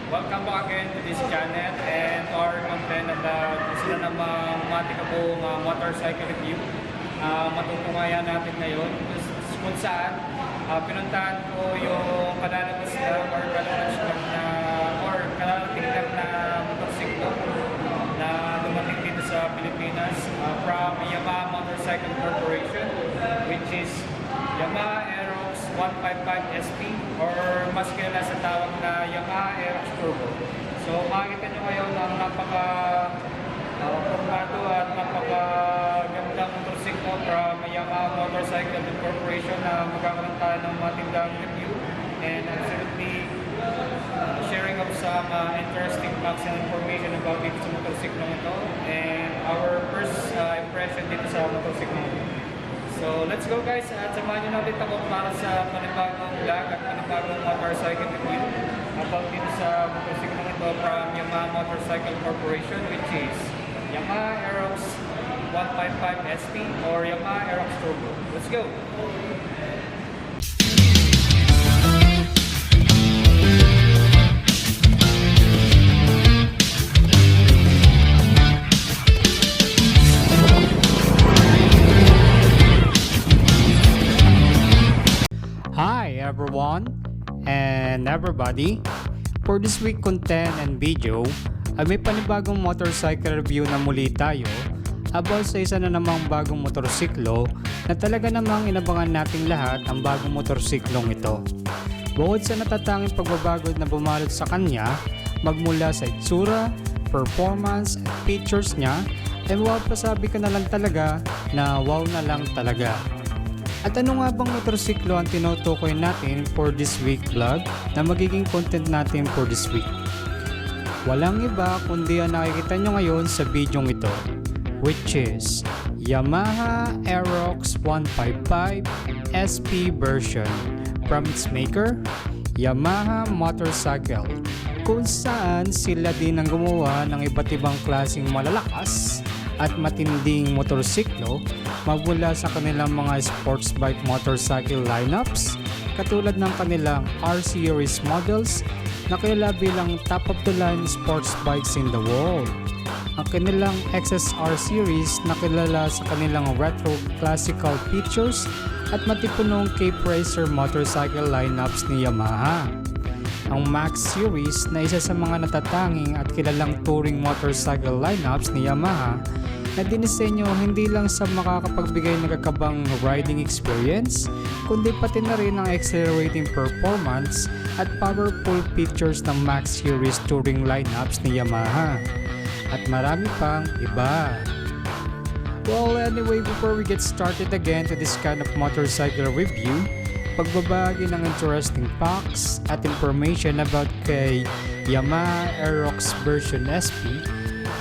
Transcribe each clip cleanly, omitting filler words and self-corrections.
Welcome back again to this channel and our content at gusto na namang matikabong motorcycle review. Matutunghayan natin ngayon kung saan pinuntahan ko yung kalalabas lang or kalalating lang na motorsiklo na dumating dito sa Pilipinas from Yamaha Motorcycle Corporation, which is Yamaha Aerox 155 SP or mas kilala sa tawag na Yamaha Aerox Turbo. So makikita nyo ngayon ang napaka-formato at napaka-gandang motorsiklo from Yamaha Motorcycle Corporation na magkakaroon tayo ng matindang review and absolutely sharing of some interesting facts and information about dito sa motorsiklo ito and our first impression dito sa motorsiklo ito. So let's go guys, at samahan nyo natin ako para sa panibagong vlog at panibagong motorcycle review about dito sa motorsiklo ito from Yamaha Motorcycle Corporation, which is Yamaha Aerox 155 SP or Yamaha Aerox Turbo. Let's go! Hi everyone and everybody. For this week content and video ay may panibagong motorcycle review na muli tayo about sa isa na namang bagong motorsiklo na talaga namang inabangan nating lahat ang bagong motorsiklong ito. Bukod sa natatanging pagbabago na bumalot sa kanya magmula sa itsura, performance at features niya ay mapapasabi ka na lang talaga na wow na lang talaga. At ano nga bang motorsiklo ang tinutukoy natin for this week vlog na magiging content natin for this week? Walang iba kundi ang nakikita nyo ngayon sa video ito, which is Yamaha Aerox 155 SP version from its maker, Yamaha Motorcycle, kung saan sila din ang gumawa ng iba't ibang klaseng malalakas at matinding motorsiklo magmula sa kanilang mga sports bike motorcycle lineups katulad ng kanilang R-Series models na kilala bilang top of the line sports bikes in the world. Ang kanilang XSR series na kilala sa kanilang retro classical features at matipunong Cape Racer motorcycle lineups ni Yamaha. Ang Max series na isa sa mga natatanging at kilalang touring motorcycle lineups ni Yamaha na dinisenyo hindi lang sa makakapagbigay ng kakabang riding experience kundi pati na rin ang exhilarating performance at powerful features ng Max series touring lineups ni Yamaha at marami pang iba. Well anyway, before we get started again to this kind of motorcycle review, pagbabahagi ng interesting facts at information about kay Yamaha Aerox version SP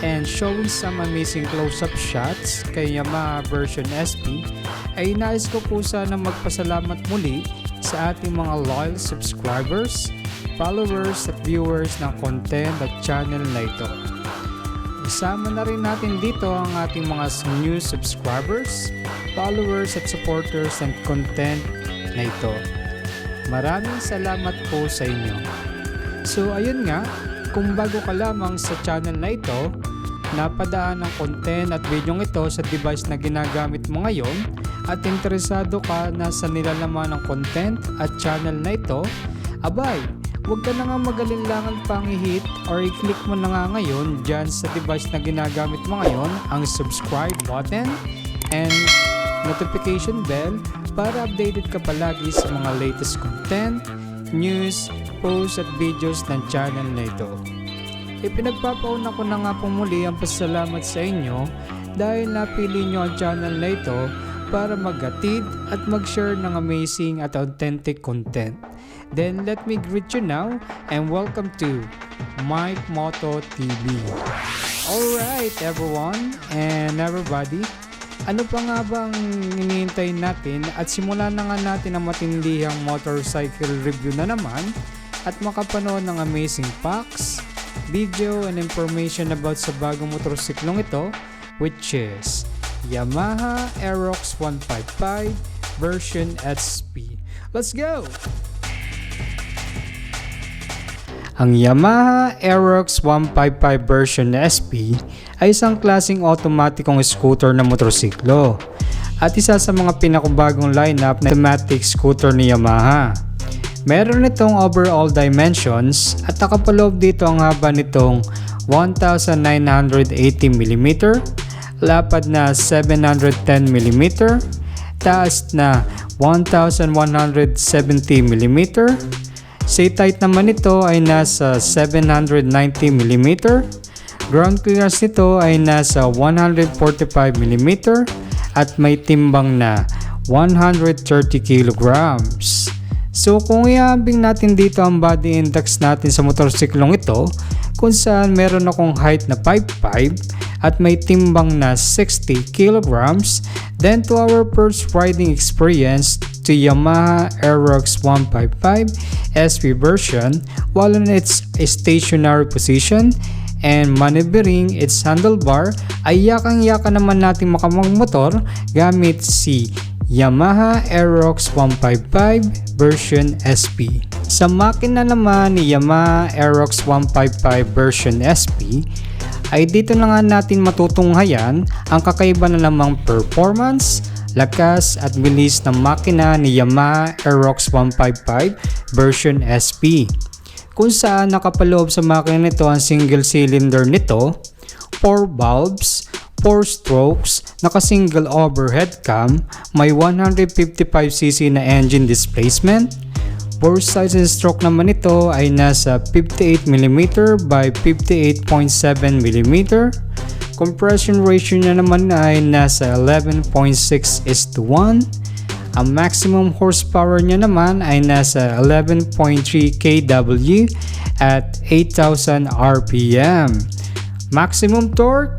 and showing some amazing close-up shots kay Yamaha version SP, ay nais ko po sana magpasalamat muli sa ating mga loyal subscribers, followers at viewers ng content at channel na ito. Isama na rin natin dito ang ating mga new subscribers, followers at supporters ng content na ito. Maraming salamat po sa inyo. So ayun nga, kung bago ka lamang sa channel na ito, napadaan ng content at video ito sa device na ginagamit mo ngayon at interesado ka na sa nilalaman ng content at channel na ito, abay, huwag ka na nga magalinlangan pang i-hit or i-click mo na nga ngayon dyan sa device na ginagamit mo ngayon ang subscribe button and notification bell para updated ka palagi sa mga latest content, news, posts at videos ng channel na ito. Ipinagpapauna ko na nga po muli ang pasalamat sa inyo dahil napili nyo ang channel na ito para maghatid at mag-share ng amazing at authentic content. Then let me greet you now and welcome to Mykmoto TV. Alright everyone and everybody, ano pa nga bang hinihintay natin at simulan na nga natin ang matindihang motorcycle review na naman at makapanood ng amazing facts, video and information about sa bagong motorsiklong ito, which is Yamaha Aerox 155 version SP. Let's go! Ang Yamaha Aerox 155 version SP ay isang klaseng automatikong scooter na motorsiklo at isa sa mga pinakabagong lineup na thematic scooter ni Yamaha. Meron itong overall dimensions at nakapaloob dito ang haba nitong 1980mm, lapad na 710mm, taas na 1170mm. Seat height naman nito ay nasa 790mm. Ground clearance nito ay nasa 145mm at may timbang na 130kg. So kung iambing natin dito ang body index natin sa motorsiklong ito, kung saan meron akong height na 5'5" at may timbang na 60kg, then to our first riding experience to Yamaha Aerox 155 SV version while in its stationary position and maneuvering its handlebar, ay yakang-yaka naman natin makamagmotor gamit si Yamaha Aerox 155 version SP. Sa makina naman ni Yamaha Aerox 155 version SP, ay dito na nga natin matutunghayan ang kakaiba na namang performance, lakas at bilis ng makina ni Yamaha Aerox 155 version SP. Kung saan nakapaloob sa makina nito ang single cylinder nito, 4 valves, 4 strokes, naka-single overhead cam, may 155cc na engine displacement. Bore size and stroke naman ito ay nasa 58mm by 58.7mm. Compression ratio niya naman ay nasa 11.6:1. Ang maximum horsepower niya naman ay nasa 11.3 kW at 8,000 RPM. Maximum torque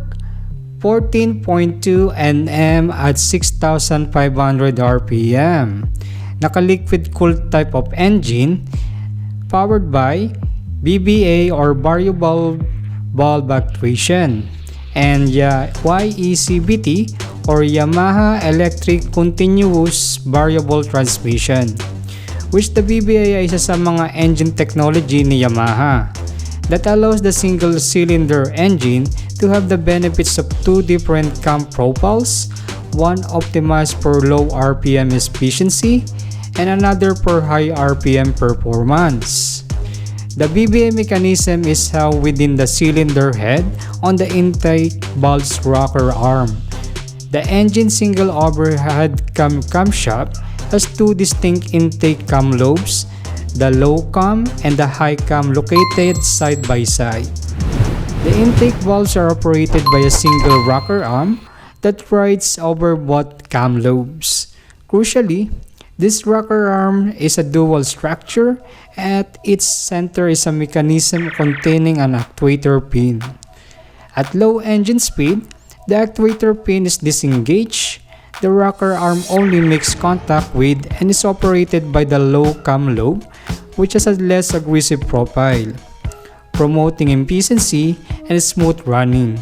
14.2 Nm at 6,500 RPM. Naka-liquid cooled type of engine, powered by VVA or Variable Valve Actuation, and YECVT or Yamaha Electric Continuous Variable Transmission, which the VVA ay isa sa mga engine technology ni Yamaha that allows the single-cylinder engine to have the benefits of two different cam profiles, one optimized for low RPM efficiency and another for high RPM performance. The VVA mechanism is held within the cylinder head on the intake valve's rocker arm. The engine single overhead camshaft has two distinct intake cam lobes, the low cam and the high cam located side by side. The intake valves are operated by a single rocker arm that rides over both cam lobes. Crucially, this rocker arm is a dual structure. At its center is a mechanism containing an actuator pin. At low engine speed, the actuator pin is disengaged. The rocker arm only makes contact with and is operated by the low cam lobe, which has a less aggressive profile, promoting efficiency and smooth running.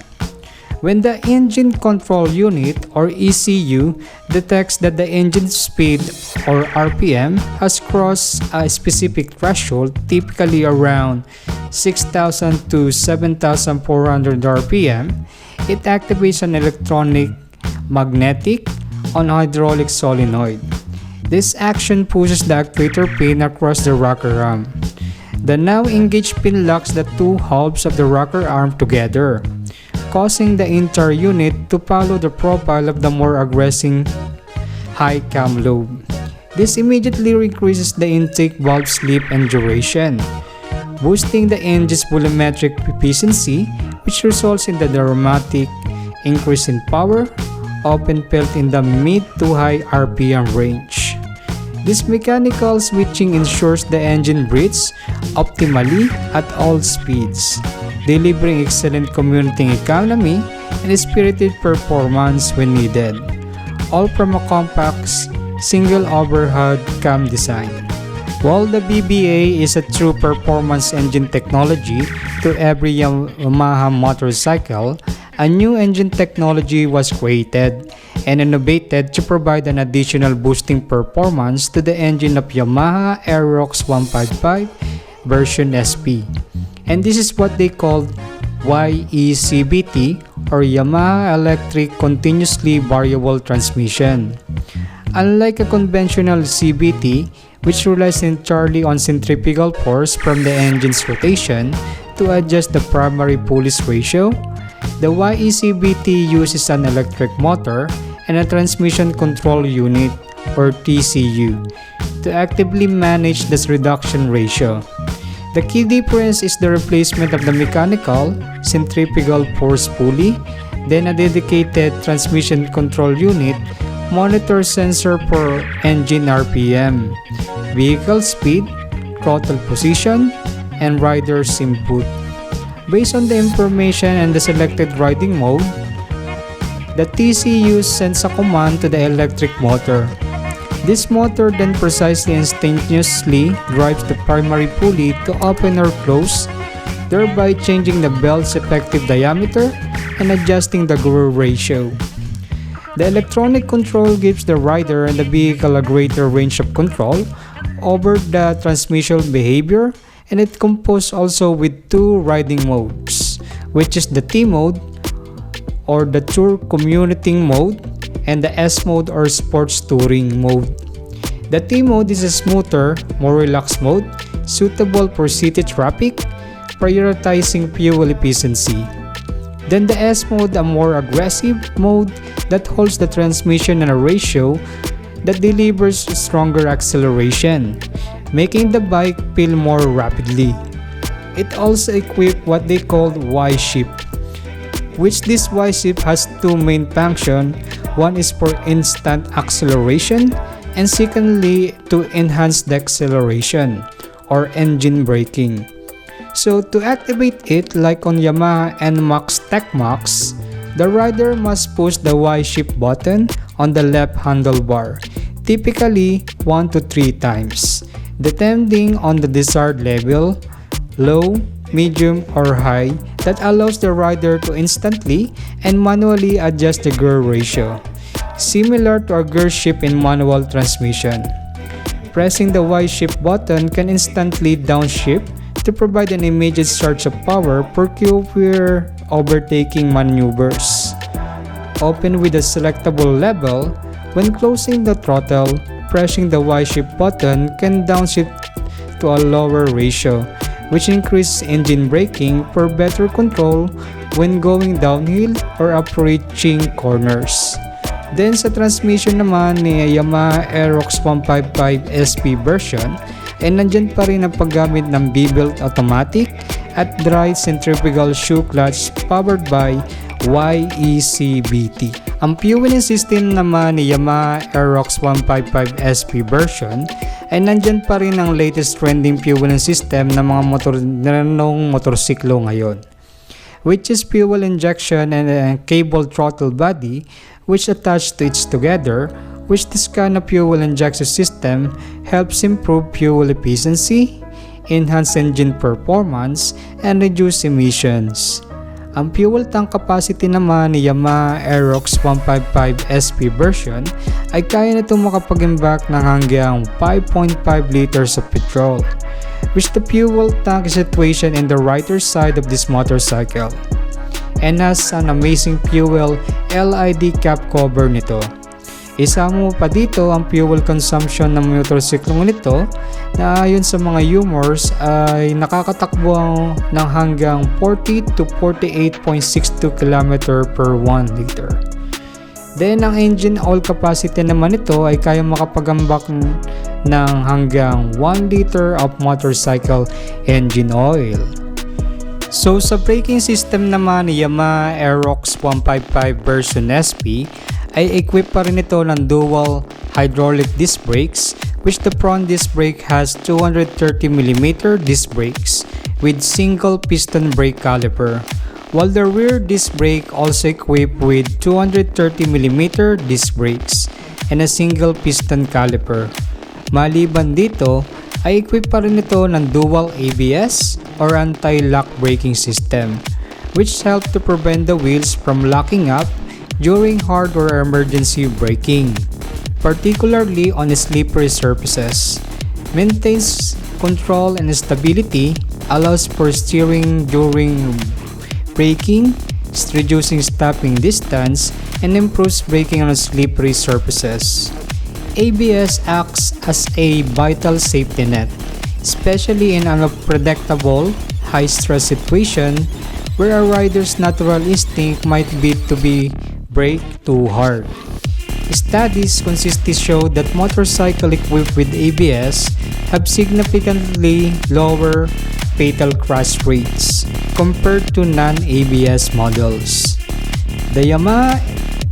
When the engine control unit or ECU detects that the engine speed or RPM has crossed a specific threshold, typically around 6,000 to 7,400 RPM, it activates an electronic, magnetic, on hydraulic solenoid. This action pushes the actuator pin across the rocker arm. The now engaged pin locks the two halves of the rocker arm together, causing the entire unit to follow the profile of the more aggressive high cam lobe. This immediately increases the intake valve sleep and duration, boosting the engine's volumetric efficiency, which results in the dramatic increase in power, often felt in the mid to high RPM range. This mechanical switching ensures the engine breathes optimally at all speeds, delivering excellent commuting economy and spirited performance when needed, all from a compact single overhead cam design. While the BBA is a true performance engine technology to every Yamaha motorcycle, a new engine technology was created and innovated to provide an additional boosting performance to the engine of Yamaha Aerox 155 version SP. And this is what they called YECVT or Yamaha Electric Continuously Variable Transmission. Unlike a conventional CVT, which relies entirely on centrifugal force from the engine's rotation to adjust the primary pulleys ratio, the YECVT uses an electric motor and a transmission control unit or TCU to actively manage this reduction ratio. The key difference is the replacement of the mechanical centrifugal force pulley, then a dedicated transmission control unit, monitor sensor for engine RPM, vehicle speed, throttle position, and rider's input. Based on the information and the selected riding mode, the TCU sends a command to the electric motor. This motor then precisely and instantaneously drives the primary pulley to open or close, thereby changing the belt's effective diameter and adjusting the groove ratio. The electronic control gives the rider and the vehicle a greater range of control over the transmission behavior, and it composed also with two riding modes, which is the T mode or the Tour Commuting mode and the S mode or Sports Touring mode. The T mode is a smoother, more relaxed mode suitable for city traffic, prioritizing fuel efficiency. Then the S mode, a more aggressive mode that holds the transmission in a ratio that delivers stronger acceleration, making the bike feel more rapidly. It also equipped what they called Y-Shift, which this Y-Shift has two main functions. One is for instant acceleration, and secondly to enhance the acceleration or engine braking. So to activate it, like on Yamaha NMAX TechMax, the rider must push the Y-Shift button on the left handlebar, typically 1 to 3 times, depending on the desired level, low, medium, or high, that allows the rider to instantly and manually adjust the gear ratio, similar to a gear shift in manual transmission. Pressing the Y-Shift button can instantly downshift to provide an immediate surge of power for quicker overtaking maneuvers. Open with a selectable level. When closing the throttle, pressing the Y-Shift button can downshift to a lower ratio, which increases engine braking for better control when going downhill or approaching corners. Then sa transmission naman ni Yamaha Aerox 155 SP version, ay nandyan pa rin ang paggamit ng V-belt automatic at dry centrifugal shoe clutch powered by YECVT. Ang fueling system naman ni Yamaha Aerox 155 SP version ay nandyan pa rin ang latest trending fueling system ng mga motorsiklo ngayon, which is fuel injection and a cable throttle body which attached to it together, which this kind of fuel injection system helps improve fuel efficiency, enhance engine performance, and reduce emissions. Ang fuel tank capacity naman ni Yamaha Aerox 155 SP version ay kaya nitong makapag-imbak ng hanggang 5.5 liters of petrol, which the fuel tank is situated in the rider's side of this motorcycle, and has an amazing fuel LED cap cover nito. Isama mo pa dito ang fuel consumption ng motorsiklong nito na ayon sa mga humors ay nakakatakbo ng hanggang 40 to 48.62 km per 1 liter. Then ang engine oil capacity naman nito ay kaya makapagambak ng hanggang 1 liter of motorcycle engine oil. So sa braking system naman ni Yamaha Aerox 155 version SP ay equipped pa rin ito ng dual hydraulic disc brakes, which the front disc brake has 230mm disc brakes with single piston brake caliper, while the rear disc brake also equipped with 230mm disc brakes and a single piston caliper. Maliban dito, ay equipped pa rin ito ng dual ABS or anti-lock braking system, which help to prevent the wheels from locking up during hard or emergency braking, particularly on slippery surfaces. Maintains control and stability, allows for steering during braking, reducing stopping distance, and improves braking on slippery surfaces. ABS acts as a vital safety net, especially in an unpredictable, high-stress situation where a rider's natural instinct might be to brake too hard. Studies consistently show that motorcycles equipped with ABS have significantly lower fatal crash rates compared to non-ABS models. The Yamaha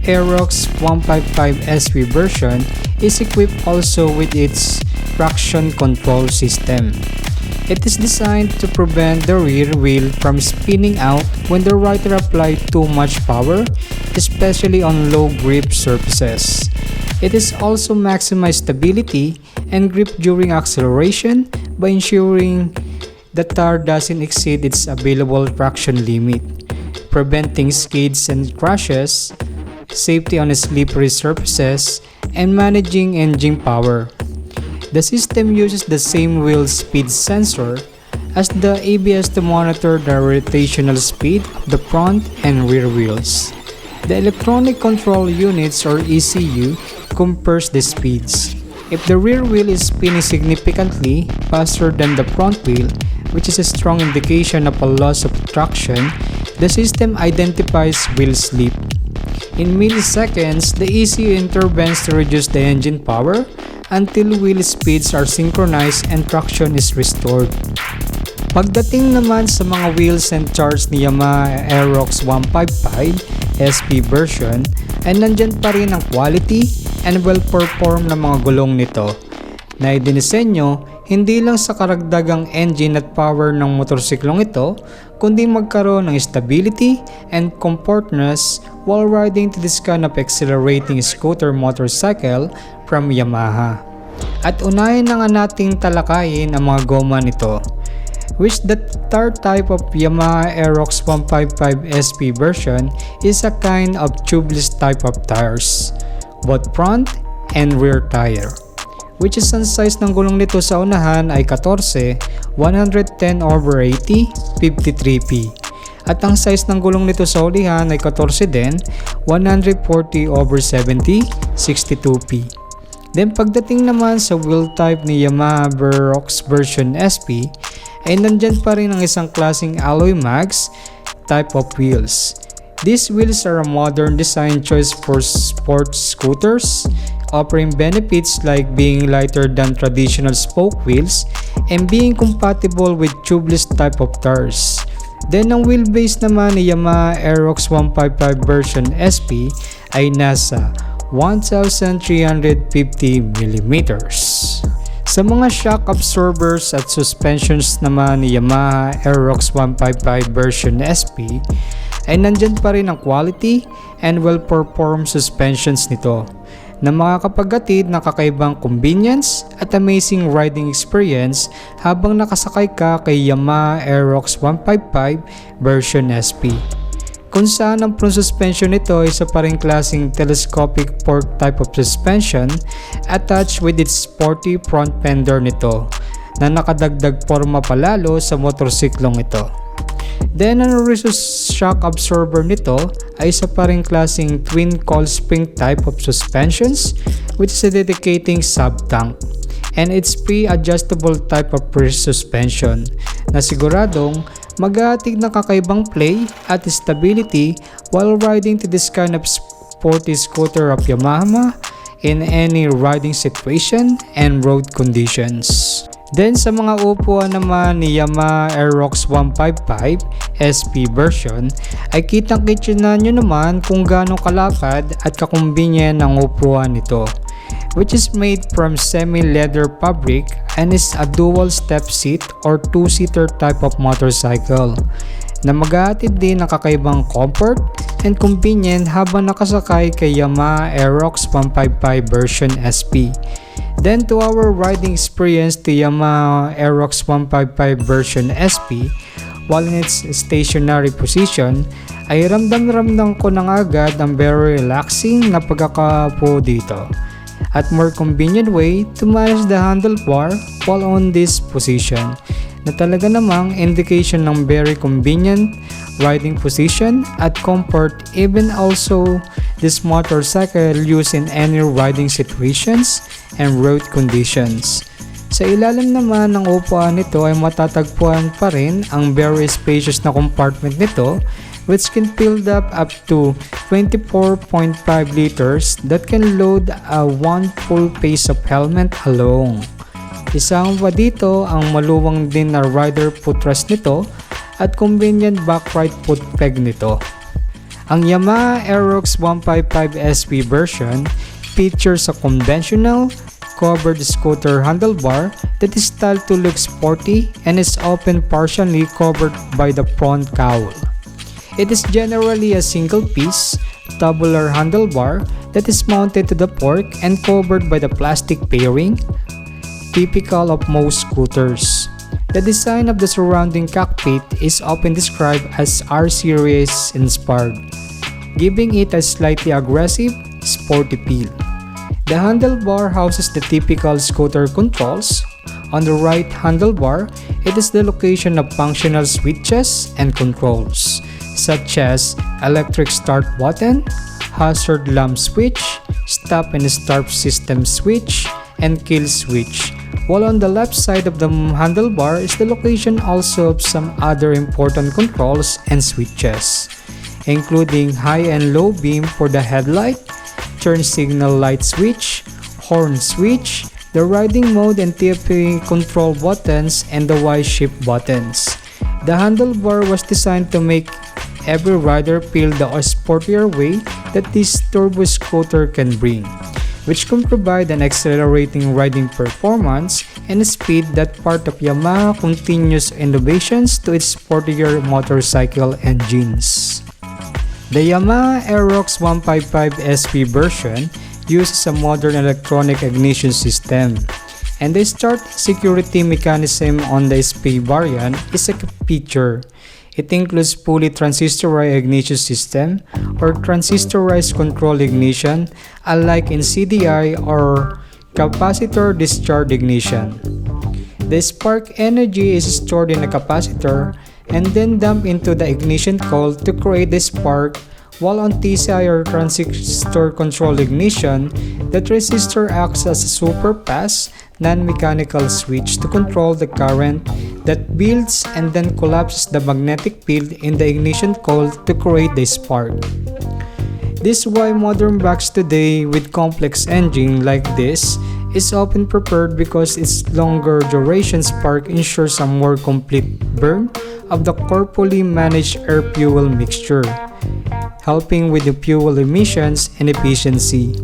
Aerox 155 SV version is equipped also with its traction control system. It is designed to prevent the rear wheel from spinning out when the rider applies too much power, especially on low grip surfaces. It is also maximized stability and grip during acceleration by ensuring the tire doesn't exceed its available traction limit, preventing skids and crashes, safety on slippery surfaces, and managing engine power. The system uses the same wheel speed sensor as the ABS to monitor the rotational speed of the front and rear wheels. The electronic control units or ECU compares the speeds. If the rear wheel is spinning significantly faster than the front wheel, which is a strong indication of a loss of traction, the system identifies wheel slip. In milliseconds, the ECU intervenes to reduce the engine power until wheel speeds are synchronized and traction is restored. Pagdating naman sa mga wheels and tires ni Yamaha Aerox 155 SP version, ay nandyan pa rin ang quality and well-performed na mga gulong nito na idinisenyo hindi lang sa karagdagang engine at power ng motorsiklong ito, kundi magkaroon ng stability and comfortness while riding to this kind of exhilarating scooter motorcycle from Yamaha. At unahin na nga nating talakayin ang mga goma nito, which the tire type of Yamaha Aerox 155 SP version is a kind of tubeless type of tires, both front and rear tire, which is ang size ng gulong nito sa unahan ay 14, 110/80, 53P. At ang size ng gulong nito sa ulihan ay 14 din, 140/70, 62P. Then pagdating naman sa wheel type ni Yamaha Aerox version SP, ay nandyan pa rin ang isang klaseng alloy mags type of wheels. These wheels are a modern design choice for sports scooters, offering benefits like being lighter than traditional spoke wheels and being compatible with tubeless type of tires. Then ang wheelbase naman ni Yamaha Aerox 155 version SP ay nasa 1,350mm. Sa mga shock absorbers at suspensions naman ni Yamaha Aerox 155 version SP ay nandyan pa rin ang quality and well-performed suspensions nito na makakapaghatid ng kakaibang convenience at amazing riding experience habang nakasakay ka kay Yamaha Aerox 155 version SP. Kung saan ang front suspension nito ay isa pa ring klaseng telescopic fork type of suspension attached with its sporty front fender nito na nakadagdag forma palalo sa motorsiklong ito. Then ang resus shock absorber nito ay isa pa ring klaseng twin coil spring type of suspensions which is a dedicating sub-tank, and its pre-adjustable type of rear suspension na siguradong maghahatid ng kakaibang play at stability while riding to this kind of sporty scooter of Yamaha in any riding situation and road conditions. Then sa mga upuan naman ni Yamaha Aerox 155 SP version ay kitang-kita nyo naman kung gaano kalapad at kakumbinyan ang upuan nito, which is made from semi-leather fabric and is a dual step seat or two-seater type of motorcycle na maghahatid din ng kakaibang comfort and convenient habang nakasakay kay Yamaha Aerox 155 version SP. Then to our riding experience to Yamaha Aerox 155 version SP, while in its stationary position ay ramdam ko nang agad ang very relaxing na pagkakapo dito. at more convenient way to manage the handlebar while on this position, na talaga namang indication ng very convenient riding position at comfort. Even also this motorcycle used in any riding situations and road conditions. Sa ilalim naman ng upuan nito ay matatagpuan pa rin ang very spacious na compartment nito, which can fill up to 24.5 liters that can load a one full face of helmet alone. Isang pa dito ang maluwang din na rider footrest nito at convenient back right foot peg nito. Ang Yamaha Aerox 155 SV version features a conventional covered scooter handlebar that is styled to look sporty and is often partially covered by the front cowl. It is generally a single-piece, tubular handlebar that is mounted to the fork and covered by the plastic fairing, typical of most scooters. The design of the surrounding cockpit is often described as R-Series inspired, giving it a slightly aggressive, sporty feel. The handlebar houses the typical scooter controls. On the right handlebar, it is the location of functional switches and controls, such as electric start button, hazard lamp switch, stop and start system switch, and kill switch. While on the left side of the handlebar is the location also of some other important controls and switches, including high and low beam for the headlight, turn signal light switch, horn switch, the riding mode and TFT control buttons, and the Y shift buttons. The handlebar was designed to make every rider feel the sportier way that this turbo scooter can bring, which can provide an exhilarating riding performance and speed that part of Yamaha continuous innovations to its sportier motorcycle engines. The Yamaha Aerox 155 SV version uses a modern electronic ignition system, and the start security mechanism on the SP variant is a feature. It includes fully transistorized ignition system or transistorized control ignition, unlike in CDI or capacitor discharge ignition. The spark energy is stored in a capacitor and then dumped into the ignition coil to create the spark, while on TCI or transistor control ignition, the transistor acts as a super fast, non-mechanical switch to control the current that builds and then collapses the magnetic field in the ignition coil to create the spark. This is why modern bikes today with complex engine like this is often preferred, because its longer duration spark ensures a more complete burn of the carefully managed air-fuel mixture, helping with the fuel emissions and efficiency.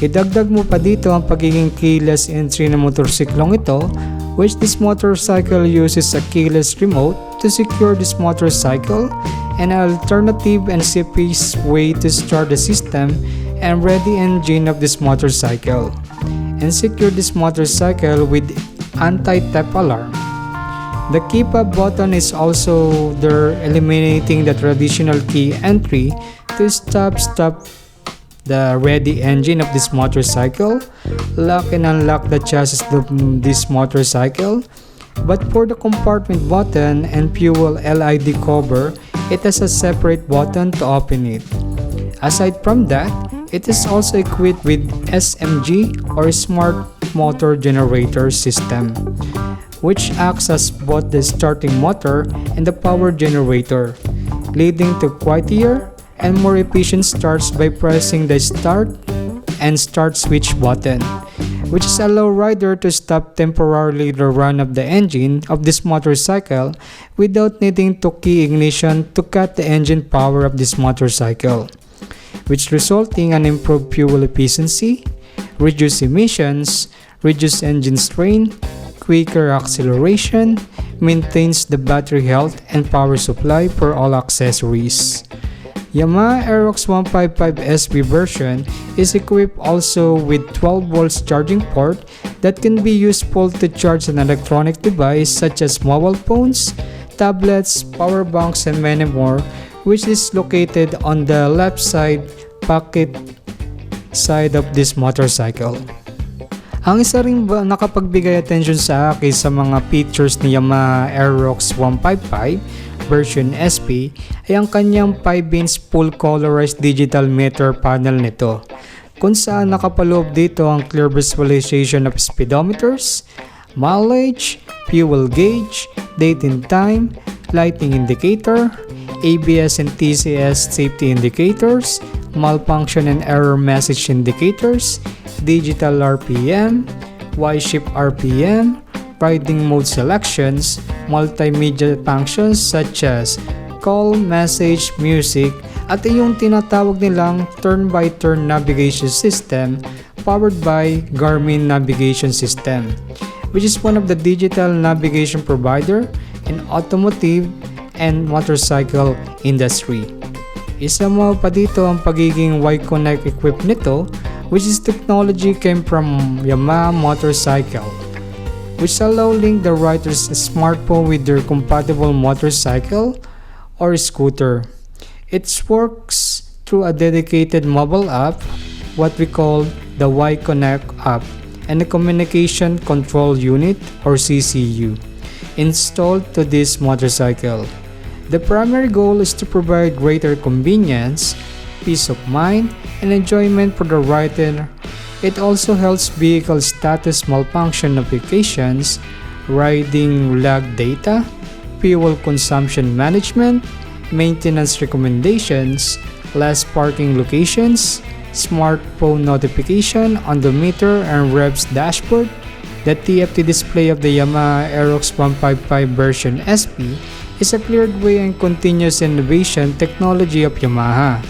Idagdag mo pa dito ang pagiging keyless entry ng motorsiklong ito, which this motorcycle uses a keyless remote to secure this motorcycle, an alternative and safest way to start the system and ready engine of this motorcycle, and secure this motorcycle with anti-theft alarm. The Keyfob button is also there, eliminating the traditional key entry to stop the ready engine of this motorcycle, lock and unlock the chassis of this motorcycle. But for the compartment button and fuel LED cover, it has a separate button to open it. Aside from that, it is also equipped with SMG or Smart Motor Generator System, which acts as both the starting motor and the power generator, leading to quieter and more efficient starts by pressing the start and start switch button, which is allow rider to stop temporarily the run of the engine of this motorcycle without needing to key ignition to cut the engine power of this motorcycle, which resulting in improved fuel efficiency, reduced emissions, reduced engine strain, quicker acceleration, maintains the battery health and power supply for all accessories. Yamaha Aerox 155 SV version is equipped also with 12 volts charging port that can be useful to charge an electronic device such as mobile phones, tablets, power banks, and many more, which is located on the left side pocket side of this motorcycle. Ang isa ring nakapagbigay attention sa akin sa mga features ni Yamaha Aerox 155 version SP ay ang kanyang 5-inch full colorized digital meter panel nito, kung saan nakapaloob dito ang clear visualization of speedometers, mileage, fuel gauge, date and time, lighting indicator, ABS and TCS safety indicators, malfunction and error message indicators, digital RPM, Y-shift RPM, riding mode selections, multimedia functions such as call, message, music, at yung tinatawag nilang turn-by-turn navigation system powered by Garmin Navigation System, which is one of the digital navigation provider in automotive and motorcycle industry. Isa mo pa dito ang pagiging Y-Connect equipped nito, which is technology came from Yamaha motorcycle, which allow link the rider's smartphone with their compatible motorcycle or scooter. It works through a dedicated mobile app, what we call the YConnect app, and a communication control unit or CCU installed to this motorcycle. The primary goal is to provide greater convenience, peace of mind, and enjoyment for the rider. It also helps vehicle status malfunction notifications, riding lag data, fuel consumption management, maintenance recommendations, last parking locations, smartphone notification on the meter and revs dashboard. The TFT display of the Yamaha Aerox 155 version SP is a cleared way and continuous innovation technology of Yamaha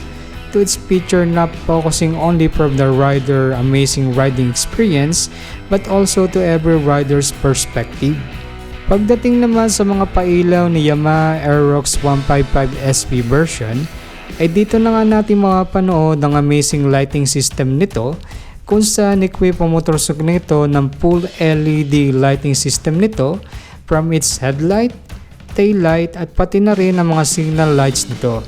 to its feature, not focusing only from the rider amazing riding experience but also to every rider's perspective. Pagdating naman sa mga pailaw ni Yamaha Aerox 155 SP version, ay dito na nga natin makapanood ang amazing lighting system nito, kung saan equip ang motorcycle nito ng full LED lighting system nito from its headlight, taillight at pati na rin ang mga signal lights nito.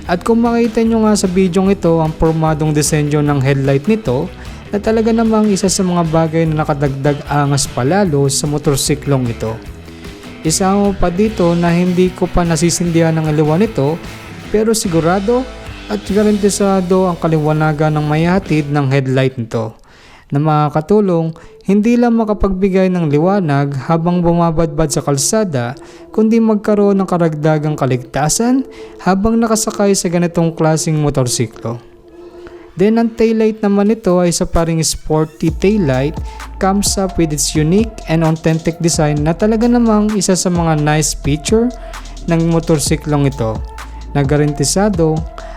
At kung makita nyo nga sa video ito ang pormadong disenyo ng headlight nito, na talaga namang isa sa mga bagay na nakadagdag angas palalo sa motorsiklong ito. Isa mo pa dito na hindi ko pa nasisindihan ng aliwan nito, pero sigurado at garantisado ang kaliwanagan ng mayatid ng headlight nito, na makakatulong hindi lang makapagbigay ng liwanag habang bumabadbad sa kalsada, kundi magkaroon ng karagdagang kaligtasan habang nakasakay sa ganitong klaseng motorsiklo. Then ang taillight naman nito ay sa paring sporty taillight, comes up with its unique and authentic design na talaga namang isa sa mga nice feature ng motorsiklong ito, na garantisado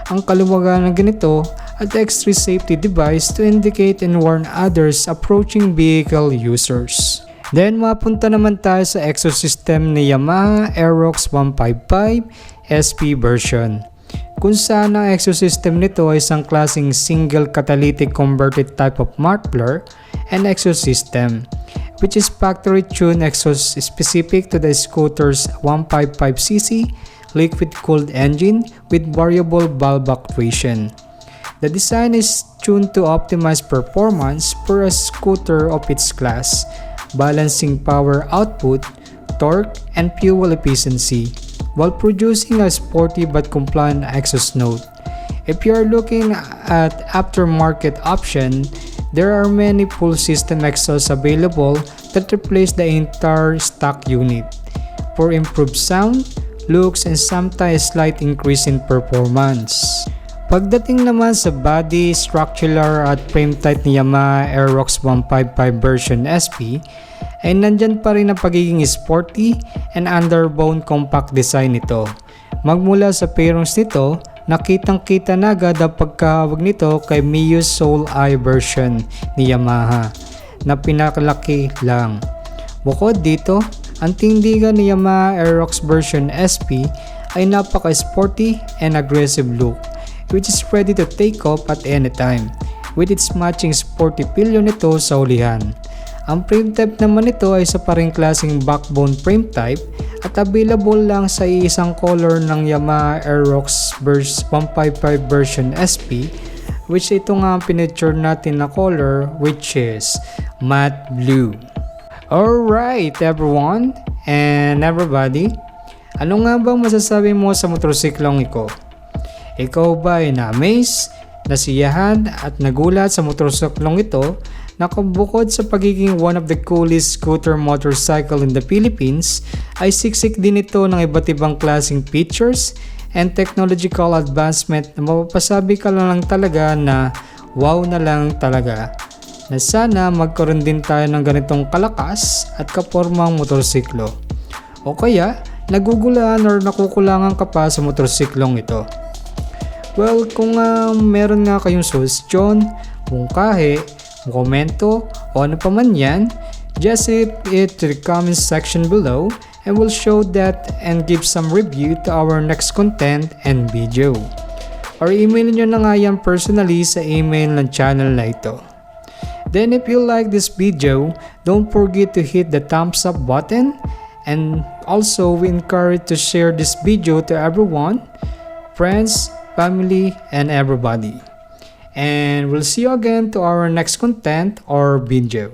ang kaluwagan ng ganito at extra safety device to indicate and warn others approaching vehicle users. Then mapunta naman tayo sa exhaust system ni Yamaha Aerox 155 SP version, kung saan ang exhaust system nito ay isang klaseng single catalytic converted type of muffler and exhaust system, which is factory tuned exhaust specific to the scooter's 155cc liquid cooled engine with variable valve actuation. The design is tuned to optimize performance for a scooter of its class, balancing power output, torque, and fuel efficiency, while producing a sporty but compliant exhaust note. If you are looking at aftermarket option, there are many full system exhausts available that replace the entire stock unit for improved sound, looks, and sometimes slight increase in performance. Pagdating naman sa body, structural at frame type ni Yamaha Aerox 155 version SP, ay nandyan pa rin ang pagiging sporty and underbone compact design nito. Magmula sa fairings nito, nakitang-kita na agad ang pagkahawag nito kay Miyu's Soul Eye version ni Yamaha, na pinakalaki lang. Bukod dito, ang tindigan ni Yamaha Aerox version SP ay napaka-sporty and aggressive look, which is ready to take off at any time, with its matching sporty pillion nito sa ulihan. Ang frame type naman nito ay sa paring klaseng backbone frame type at available lang sa iisang color ng Yamaha Aerox 155 version SP, which ito nga ang pinicture natin na color, which is matte blue. Alright everyone and everybody, ano nga bang masasabi mo sa motorsiklong ito? Ikaw ba ay na-amaze, nasiyahan at nagulat sa motorsiklong ito na bukod sa pagiging one of the coolest scooter motorcycle in the Philippines ay siksik din ito ng iba't ibang klaseng features and technological advancement na mapapasabi ka lang talaga na wow na lang talaga, na sana magkaroon din tayo ng ganitong kalakas at kapormang motorsiklo o kaya nagugulaan or nakukulangan ka pa sa motorsiklong ito. Well, kung meron nga kayong suggestion, mungkahi, komento o ano pa man yan, just hit it to the comment section below and we'll show that and give some review to our next content and video. Or email nyo na nga yan personally sa email ng channel na ito. Then if you like this video, don't forget to hit the thumbs up button, and also we encourage to share this video to everyone, friends, family, and everybody. And we'll see you again to our next content or video.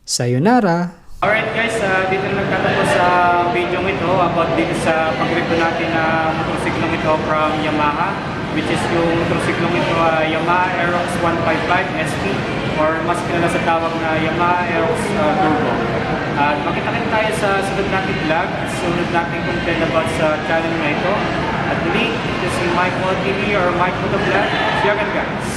Sayonara! Alright guys, dito na nagtatapos sa video ito about dito sa pag-review natin na motorsiklong ito from Yamaha, which is yung motorsiklong ito Yamaha Aerox 155 SP or mas kilala sa tawag na Yamaha Aerox Turbo. At makita-kita tayo sa sunod nating vlog, sunod nating content about sa channel na ito. At muli, ito si Mykmoto TV or Mykmoto Vlog. See you again guys!